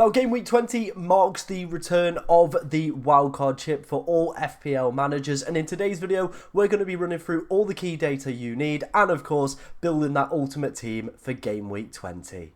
Now, Game Week 20 marks the return of the wildcard chip for all FPL managers, and in today's video, we're going to be running through all the key data you need, and of course, building that ultimate team for Game Week 20.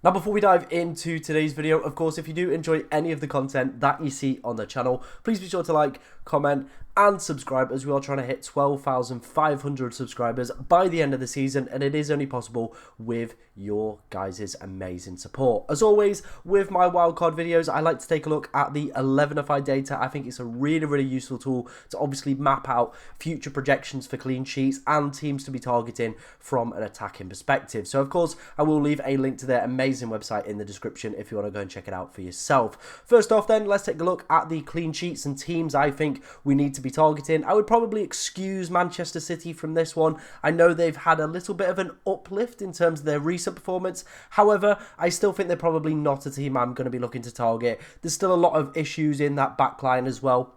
Now, before we dive into today's video, of course, if you do enjoy any of the content that you see on the channel, please be sure to like, comment, and subscribe, as we are trying to hit 12,500 subscribers by the end of the season, and it is only possible with your guys' amazing support. As always, with my wildcard videos, I like to take a look at the 11ify data. I think it's a really useful tool to obviously map out future projections for clean sheets and teams to be targeting from an attacking perspective. So, of course, I will leave a link to their amazing website in the description if you want to go and check it out for yourself. First off, then, let's take a look at the clean sheets and teams I think we need to be targeting. I would probably excuse Manchester City from this one. I know they've had a little bit of an uplift in terms of their recent performance. However, I still think they're probably not a team I'm going to be looking to target. There's still a lot of issues in that back line as well.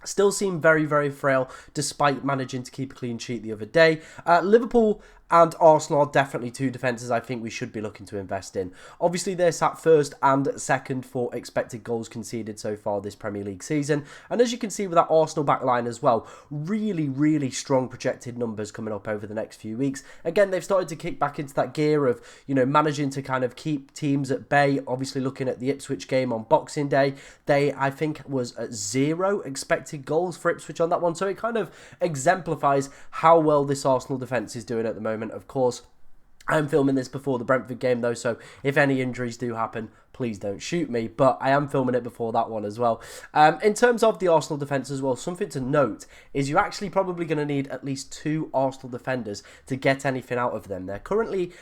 Still seem very frail despite managing to keep a clean sheet the other day. Liverpool and Arsenal are definitely two defences I think we should be looking to invest in. Obviously, they're sat first and second for expected goals conceded so far this Premier League season. And as you can see with that Arsenal backline as well, really strong projected numbers coming up over the next few weeks. Again, they've started to kick back into that gear of, managing to kind of keep teams at bay. Obviously, looking at the Ipswich game on Boxing Day, I think, was at 0 expected goals for Ipswich on that one. So it kind of exemplifies how well this Arsenal defence is doing at the moment. Of course, I'm filming this before the Brentford game though, so if any injuries do happen, please don't shoot me, but I am filming it before that one as well. In terms of the Arsenal defence as well, something to note is you're actually probably going to need at least 2 Arsenal defenders to get anything out of them. They're currently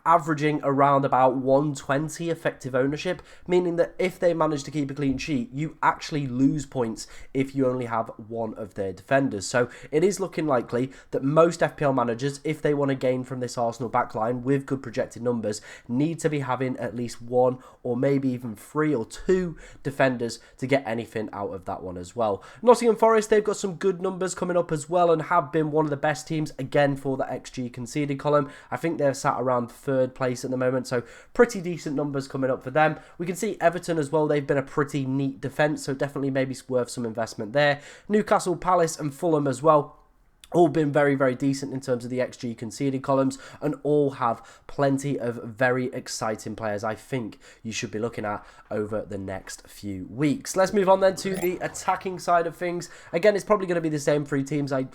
averaging around about 120 effective ownership, meaning that if they manage to keep a clean sheet, you actually lose points if you only have one of their defenders. So it is looking likely that most FPL managers, if they want to gain from this Arsenal backline with good projected numbers, need to be having at least 1 or maybe even 3 or 2 defenders to get anything out of that one as well. Nottingham Forest, they've got some good numbers coming up as well and have been one of the best teams again for the XG conceded column. I think they're sat around 3rd place at the moment, so pretty decent numbers coming up for them. We can see Everton as well, they've been a pretty neat defence, so definitely maybe worth some investment there. Newcastle, Palace and Fulham as well, all been very decent in terms of the XG conceded columns, and all have plenty of very exciting players I think you should be looking at over the next few weeks. Let's move on then to the attacking side of things. Again, it's probably going to be the same 3 teams. I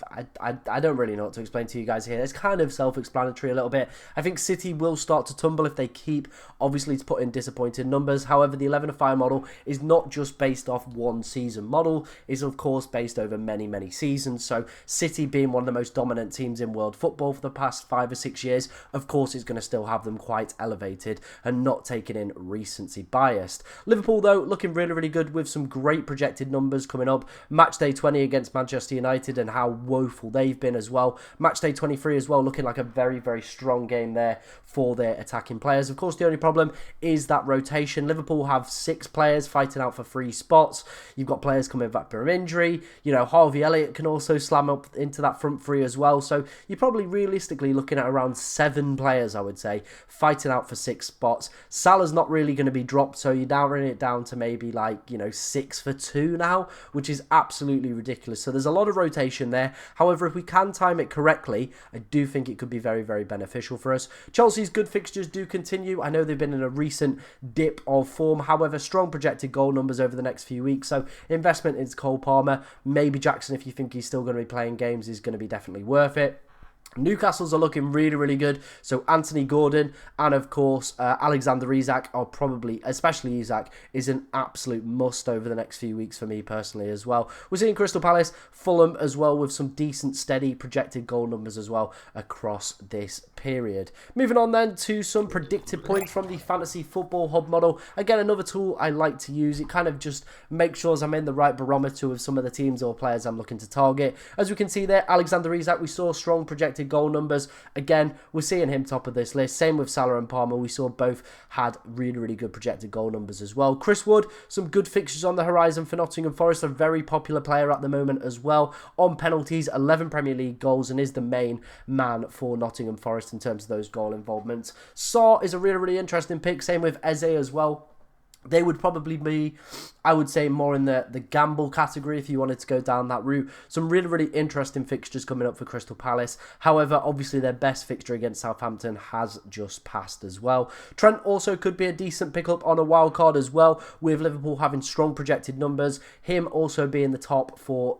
don't really know what to explain to you guys here. It's kind of self-explanatory a little bit. I think City will start to tumble if they keep, obviously, to put in disappointing numbers. However, the 11ify model is not just based off one season model. It's of course based over many seasons. So City being one of the most dominant teams in world football for the past 5 or 6 years, of course is going to still have them quite elevated and not taking in recency biased. Liverpool though, looking really good with some great projected numbers coming up. Matchday 20 against Manchester United and how woeful they've been as well. Matchday 23 as well, looking like a very strong game there for their attacking players. Of course, the only problem is that rotation. Liverpool have 6 players fighting out for 3 spots. You've got players coming back from injury. Harvey Elliott can also slam up into that front 3 as well. So you're probably realistically looking at around 7 players, I would say, fighting out for 6 spots. Salah's not really going to be dropped, so you're narrowing it down to maybe 6 for 2 now, which is absolutely ridiculous. So there's a lot of rotation there. However, if we can time it correctly, I do think it could be very beneficial for us. Chelsea's good fixtures do continue. I know they've been in a recent dip of form. However, strong projected goal numbers over the next few weeks. So investment in Cole Palmer, maybe Jackson, if you think he's still going to be playing games, is going to be definitely worth it. Newcastle's are looking really good, so Anthony Gordon and of course Alexander Isak are probably, especially Isak, is an absolute must over the next few weeks for me personally as well. We're seeing Crystal Palace, Fulham as well, with some decent steady projected goal numbers as well across this period. Moving on then to some predicted points from the Fantasy Football Hub model. Again, another tool I like to use. It kind of just makes sure I'm in the right barometer with some of the teams or players I'm looking to target. As we can see there, Alexander Isak, we saw strong projected goal numbers. Again, we're seeing him top of this list. Same with Salah and Palmer. We saw both had really good projected goal numbers as well. Chris Wood, some good fixtures on the horizon for Nottingham Forest. A very popular player at the moment as well. On penalties, 11 Premier League goals and is the main man for Nottingham Forest in terms of those goal involvements. Saar is a really interesting pick. Same with Eze as well. They would probably be, I would say, more in the gamble category if you wanted to go down that route. Some really, really interesting fixtures coming up for Crystal Palace. However, obviously their best fixture against Southampton has just passed as well. Trent also could be a decent pickup on a wild card as well, with Liverpool having strong projected numbers. Him also being the top for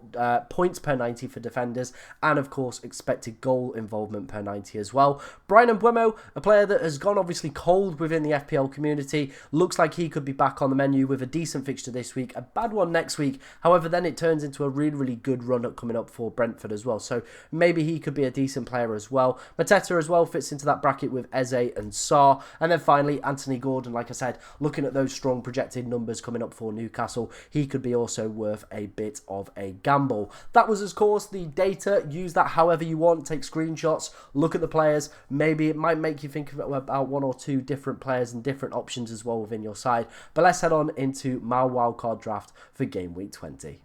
points per 90 for defenders, and of course expected goal involvement per 90 as well. Bryan Mbeumo, a player that has gone obviously cold within the FPL community, looks like he could be back on the menu with a decent fixture this week, a bad one next week. However, then it turns into a really, really good run up coming up for Brentford as well. So maybe he could be a decent player as well. Mateta as well fits into that bracket with Eze and Sarr. And then finally, Anthony Gordon, like I said, looking at those strong projected numbers coming up for Newcastle, he could be also worth a bit of a gamble. That was, of course, the data. Use that however you want. Take screenshots, look at the players. Maybe it might make you think about one or two different players and different options as well within your side. But let's head on into my wildcard draft for Game Week 20.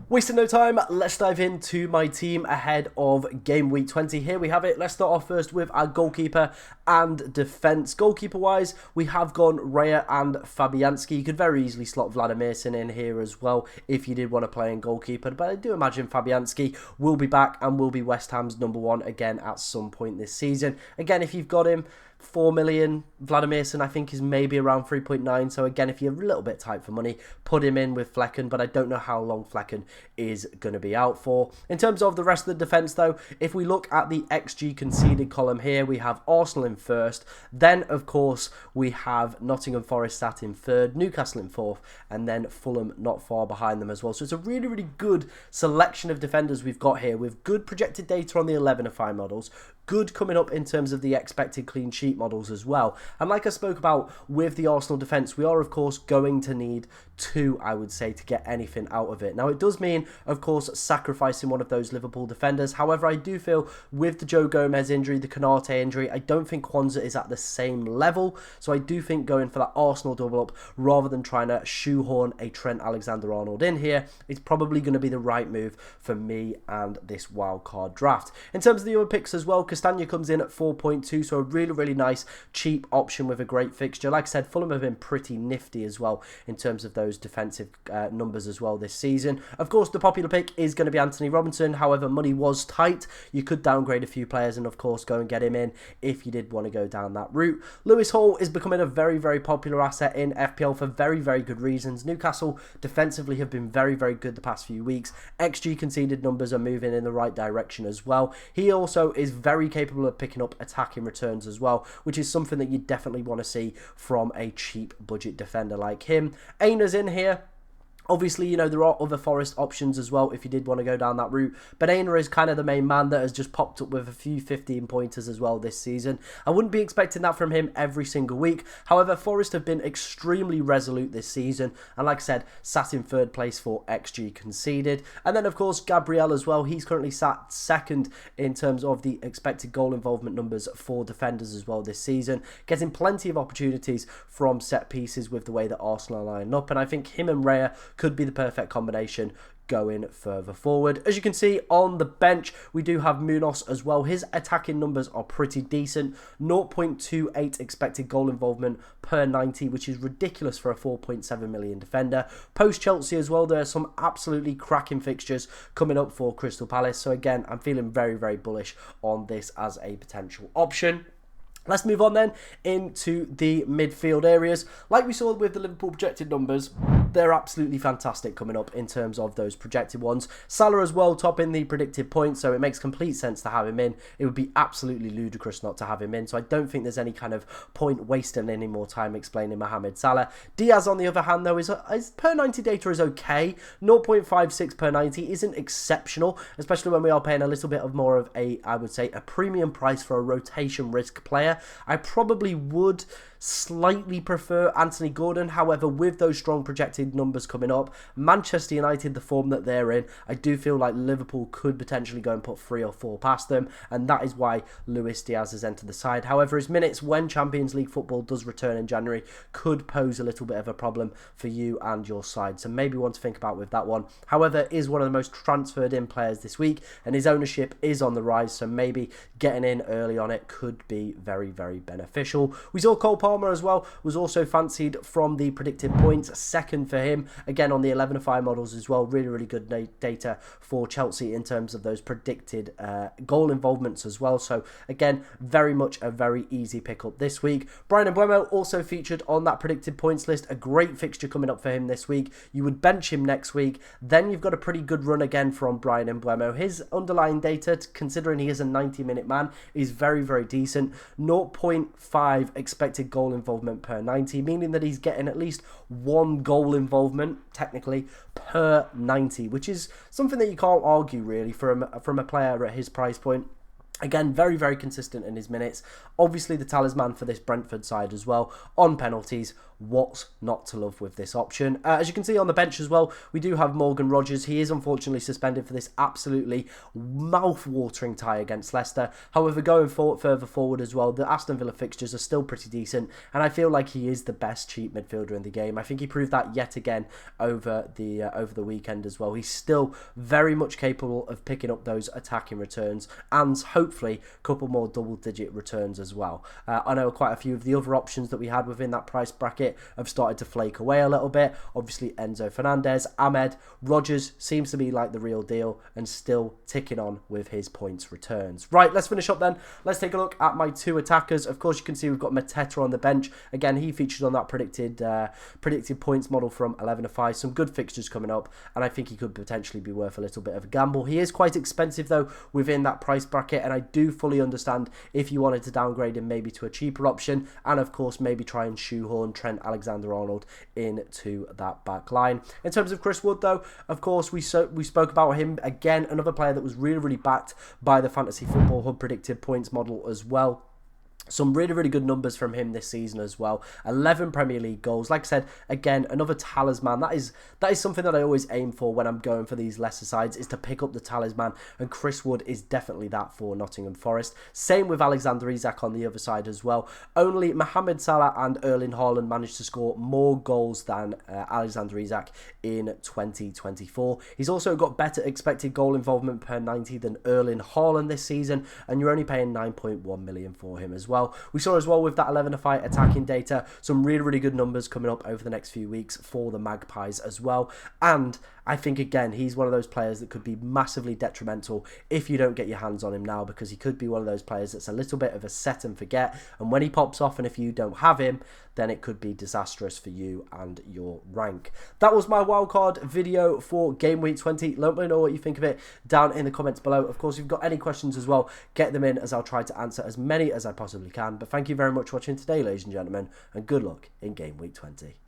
Wasting no time, let's dive into my team ahead of Game Week 20. Here we have it. Let's start off first with our goalkeeper and defence. Goalkeeper-wise, we have gone Raya and Fabianski. You could very easily slot Vladimirson in here as well if you did want to play in goalkeeper. But I do imagine Fabianski will be back and will be West Ham's #1 again at some point this season. Again, if you've got him, 4 million. Vladimirson, I think, is maybe around 3.9. So again, if you're a little bit tight for money, put him in with Flecken. But I don't know how long Flecken is going to be out for. In terms of the rest of the defence, though, if we look at the XG conceded column here, we have Arsenal in first. Then, of course, we have Nottingham Forest sat in third, Newcastle in fourth, and then Fulham not far behind them as well. So it's a really, really good selection of defenders we've got here with good projected data on the 11-5 models. Good coming up in terms of the expected clean sheet models as well. And like I spoke about with the Arsenal defence, we are of course going to need 2, I would say, to get anything out of it. Now it does mean, of course, sacrificing one of those Liverpool defenders. However, I do feel with the Joe Gomez injury, the Konate injury, I don't think Kwanzaa is at the same level. So I do think going for that Arsenal double up rather than trying to shoehorn a Trent Alexander-Arnold in here is probably going to be the right move for me and this wildcard draft. In terms of the other picks as well, Castagna comes in at 4.2, so a really, really nice cheap option with a great fixture. Like I said, Fulham have been pretty nifty as well in terms of those defensive numbers as well this season. Of course, the popular pick is going to be Anthony Robinson. However, money was tight. You could downgrade a few players and, of course, go and get him in if you did want to go down that route. Lewis Hall is becoming a very, very popular asset in FPL for very, very good reasons. Newcastle defensively have been very, very good the past few weeks. XG conceded numbers are moving in the right direction as well. He also is very capable of picking up attacking returns as well, which is something that you definitely want to see from a cheap budget defender like him. Aina's in here. Obviously, you know, there are other Forest options as well if you did want to go down that route. But Aina is kind of the main man that has just popped up with a few 15-pointers as well this season. I wouldn't be expecting that from him every single week. However, Forest have been extremely resolute this season. And like I said, sat in third place for XG conceded. And then, of course, Gabriel as well. He's currently sat second in terms of the expected goal involvement numbers for defenders as well this season. Getting plenty of opportunities from set pieces with the way that Arsenal line up. And I think him and Raya could be the perfect combination going further forward. As you can see on the bench, we do have Munoz as well. His attacking numbers are pretty decent. 0.28 expected goal involvement per 90, which is ridiculous for a 4.7 million defender. Post Chelsea as well, there are some absolutely cracking fixtures coming up for Crystal Palace. So again, I'm feeling very, very bullish on this as a potential option. Let's move on then into the midfield areas. Like we saw with the Liverpool projected numbers, they're absolutely fantastic coming up in terms of those projected ones. Salah as well, topping the predicted points, so it makes complete sense to have him in. It would be absolutely ludicrous not to have him in, so I don't think there's any kind of point wasting any more time explaining Mohamed Salah. Diaz, on the other hand, though, is per 90 data is okay. 0.56 per 90 isn't exceptional, especially when we are paying a little bit of more of a, I would say, a premium price for a rotation risk player. I probably would slightly prefer Anthony Gordon. However, with those strong projected numbers coming up, Manchester United, the form that they're in, I do feel like Liverpool could potentially go and put 3 or 4 past them, and that is why Luis Diaz has entered the side. However, his minutes when Champions League football does return in January could pose a little bit of a problem for you and your side, so maybe one to think about with that one. However, is one of the most transferred in players this week, and his ownership is on the rise, so maybe getting in early on it could be very, very beneficial. We saw Cole Palmer as well was also fancied from the predicted points, second for him, again on the 11-5 models as well. Really, really good data for Chelsea in terms of those predicted goal involvements as well. So again, very much a very easy pickup this week. Bryan Mbeumo also featured on that predicted points list. A great fixture coming up for him this week. You would bench him next week. Then you've got a pretty good run again from Bryan Mbeumo. His underlying data, considering he is a 90-minute man, is very, very decent. 0.5 expected goal involvement per 90, meaning that he's getting at least one goal involvement, technically, per 90, which is something that you can't argue, really, from a player at his price point. Again, very, very consistent in his minutes. Obviously, the talisman for this Brentford side as well. On penalties, what's not to love with this option? As you can see on the bench as well, we do have Morgan Rogers. He is unfortunately suspended for this absolutely mouth-watering tie against Leicester. However, going further forward as well, the Aston Villa fixtures are still pretty decent, and I feel like he is the best cheap midfielder in the game. I think he proved that yet again over the weekend as well. He's still very much capable of picking up those attacking returns and hopefully a couple more double-digit returns as well. I know quite a few of the other options that we had within that price bracket have started to flake away a little bit. Obviously, Enzo Fernandez, Ahmed, Rogers seems to be like the real deal and still ticking on with his points returns. Right, let's finish up then. Let's take a look at my two attackers. Of course, you can see we've got Mateta on the bench. Again, he featured on that predicted points model from 11-5. Some good fixtures coming up, and I think he could potentially be worth a little bit of a gamble. He is quite expensive, though, within that price bracket, and I do fully understand if you wanted to downgrade him maybe to a cheaper option, and of course, maybe try and shoehorn Trent Alexander-Arnold into that back line. In terms of Chris Wood, though, of course, we spoke about him again, another player that was really, really backed by the Fantasy Football Hub predicted points model as well. Some really, really good numbers from him this season as well. 11 Premier League goals. Like I said, again, another talisman. That is something that I always aim for when I'm going for these lesser sides, is to pick up the talisman. And Chris Wood is definitely that for Nottingham Forest. Same with Alexander Isak on the other side as well. Only Mohamed Salah and Erling Haaland managed to score more goals than Alexander Isak in 2024. He's also got better expected goal involvement per 90 than Erling Haaland this season. And you're only paying 9.1 million for him as well. We saw as well with that 11-5 attacking data, some really, really good numbers coming up over the next few weeks for the Magpies as well. And I think, again, he's one of those players that could be massively detrimental if you don't get your hands on him now, because he could be one of those players that's a little bit of a set and forget. And when he pops off, and if you don't have him, then it could be disastrous for you and your rank. That was my wildcard video for Game Week 20. Let me know what you think of it down in the comments below. Of course, if you've got any questions as well, get them in, as I'll try to answer as many as I possibly can. But thank you very much for watching today, ladies and gentlemen, and good luck in Game Week 20.